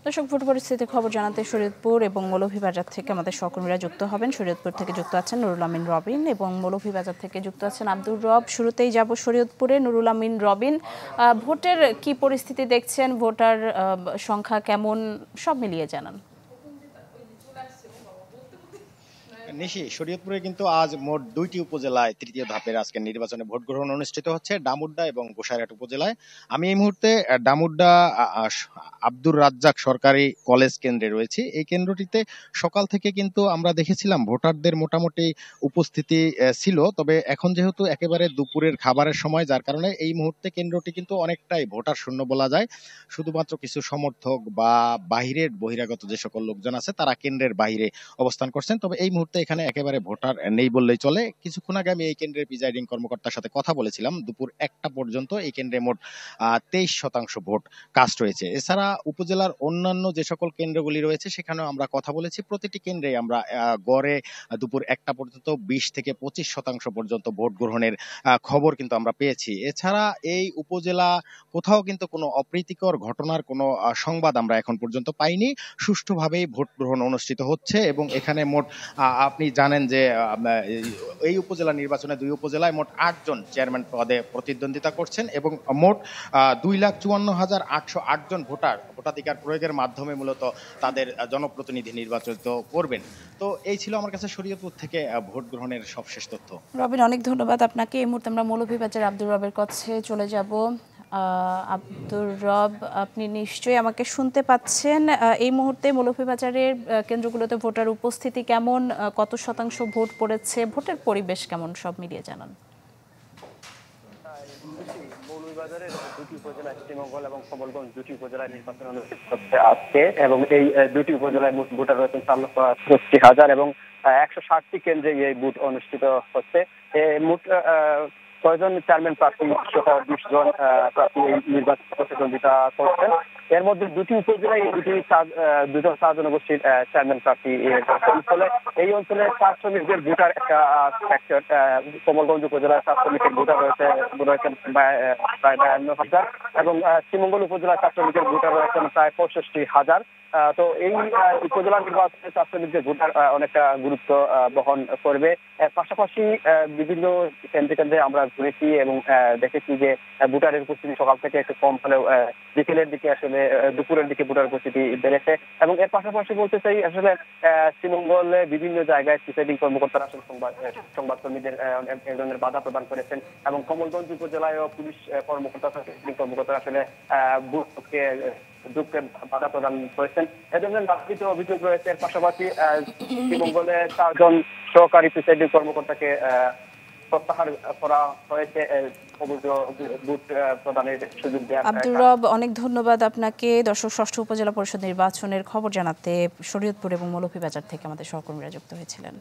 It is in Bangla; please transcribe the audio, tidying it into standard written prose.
দর্শক, ভোট পরিস্থিতির খবর জানাতে শরীয়তপুর এবং মৌলভীবাজার থেকে আমাদের সহকর্মীরা যুক্ত হবেন। শরীয়তপুর থেকে যুক্ত আছেন নুরুল আমিন রবিন এবং মৌলভীবাজার থেকে যুক্ত আছেন আব্দুর রব। শুরুতেই যাব শরীয়তপুরে। নুরুল আমিন রবিন, ভোটের কি পরিস্থিতি দেখছেন? ভোটার সংখ্যা কেমন, সব মিলিয়ে জানান। নিশি, শরীয়তপুরে কিন্তু আজ মোট ২টি উপজেলায় তৃতীয় ধাপের আজকের নির্বাচনে ভোট গ্রহণ অনুষ্ঠিত হচ্ছে, ডামুড্ডা এবং গোসাইরহাট উপজেলায়। আমি এই মুহূর্তে ডামুড্ডা আব্দুর রাজ্জাক সরকারি কলেজ কেন্দ্রে রয়েছি। এই কেন্দ্রটিতে সকাল থেকে কিন্তু আমরা দেখেছিলাম ভোটারদের মোটামুটি উপস্থিতি ছিল, তবে এখন যেহেতু একেবারে দুপুরের খাবারের সময়, যার কারণে এই মুহূর্তে কেন্দ্রটি কিন্তু অনেকটাই ভোটার শূন্য বলা যায়। শুধুমাত্র কিছু সমর্থক বা বাহিরের বহিরাগত যে সকল লোকজন আছে তারা কেন্দ্রের বাইরে অবস্থান করছেন। তবে এই মুহূর্তে এখানে একেবারে ভোটার নেই বললেই চলে। কিছুক্ষণ আগে আমি এই কেন্দ্রের প্রিজাইডিং কর্মকর্তার সাথে কথা বলেছিলাম। দুপুর 1টা পর্যন্ত এই কেন্দ্রে মোট 23% ভোট কাস্ট হয়েছে। এছাড়া উপজেলার অন্যান্য যে সকল কেন্দ্রগুলি রয়েছে সেখানেও আমরা কথা বলেছি। প্রতিটি কেন্দ্রে আমরা গড়ে দুপুর 1টা পর্যন্ত 20 থেকে 25% পর্যন্ত ভোট গ্রহণের খবর কিন্তু আমরা পেয়েছি। এছাড়া এই উপজেলা কোথাও কিন্তু কোনো অপ্রীতিকর ঘটনার কোনো সংবাদ আমরা এখন পর্যন্ত পাইনি। সুষ্ঠুভাবেই ভোট গ্রহণ অনুষ্ঠিত হচ্ছে এবং এখানে মোট আপনি জানেন যে এই উপজেলা নির্বাচনে 2 উপজেলায় মোট 8 জন চেয়ারম্যান পদে প্রতিদ্বন্দ্বিতা করছেন এবং মোট 2,54,808 জন ভোটার ভোটাধিকার প্রয়োগের মাধ্যমে মূলত তাদের জনপ্রতিনিধি নির্বাচিত করবেন। তো এই ছিল আমার কাছে শরীয়তপুর থেকে ভোট গ্রহণের সবশেষ তথ্য। রবিন, অনেক ধন্যবাদ আপনাকে। এই মুহূর্তে আমরা মৌলভীবাজার আব্দুর রবের কাছে চলে যাব। আব্দুর রব, আপনি নিশ্চয়ই আমাকে শুনতে পাচ্ছেন। এই মুহূর্তে মৌলভীবাজারের কেন্দ্রগুলোতে ভোটার উপস্থিতি কেমন, কত শতাংশ ভোট পড়েছে, ভোটের পরিবেশ কেমন, সব মিলিয়ে জানান। মৌলভীবাজারের 2টি উপজেলা শ্রীমঙ্গল এবং কমলগঞ্জ 2টি উপজেলায় নির্বাচন অনুষ্ঠিত হচ্ছে আজকে এবং এই 2টি উপজেলায় মোট ভোটার রয়েছেন 4,65,000 এবং 160টি কেন্দ্রে এই ভোট অনুষ্ঠিত হচ্ছে। মোট 6 জন চেয়ারম্যান প্রার্থী সহ 20 জন প্রার্থী এই নির্বাচন প্রতিদ্বন্দ্বিতা করছেন। এর মধ্যে 2টি উপজেলায় দুজন 4 জনগোষ্ঠীর চেয়ারম্যান প্রার্থী ফলে এই অঞ্চলে 4 শ্রমিকদের ভোটার একটা ফ্যাক্টর। কমলগঞ্জ উপজেলার 4 শ্রমিকের ভোটার রয়েছেন প্রায় 52,000 এবং শ্রীমঙ্গল উপজেলার 4 শ্রমিকের ভোটার রয়েছেন প্রায় 65,000। তো এই উপজেলা নির্বাচনে 4 শ্রমিকদের ভোটার অনেকটা গুরুত্ব বহন করবে। পাশাপাশি বিভিন্ন কেন্দ্রে কেন্দ্রে আমরা ঘুরেছি এবং দেখেছি যে ভোটারের উপস্থিতি সকাল থেকে একটু কম হলেও বিকেলের দিকে আসলে দুপুরের দিকে ভোটার উপস্থিতি বেড়েছে এবং এর পাশাপাশি বলতে চাই আসলে শ্রীমঙ্গলে বিভিন্ন জায়গায় প্রিসাইডিং কর্মকর্তারা আসলে সংবাদকর্মীদের এক ধরনের বাধা প্রদান করেছেন এবং কমলগঞ্জ উপজেলায়ও পুলিশ কর্মকর্তারা আসলে ভোটকে বাধা প্রদান করেছেন। এ ধরনের রাজনীতি অভিযোগ রয়েছে। এর পাশাপাশি শ্রীমঙ্গলে 4 জন সহকারী প্রিসাইডিং কর্মকর্তাকে প্রত্যাহার করা হয়েছে আব্দুর রব, অনেক ধন্যবাদ আপনাকে। দর্শক, 6ষ্ঠ উপজেলা পরিষদ নির্বাচনের খবর জানাতে শরীয়তপুর এবং মৌলভীবাজার থেকে আমাদের সহকর্মীরা যুক্ত হয়েছিলেন।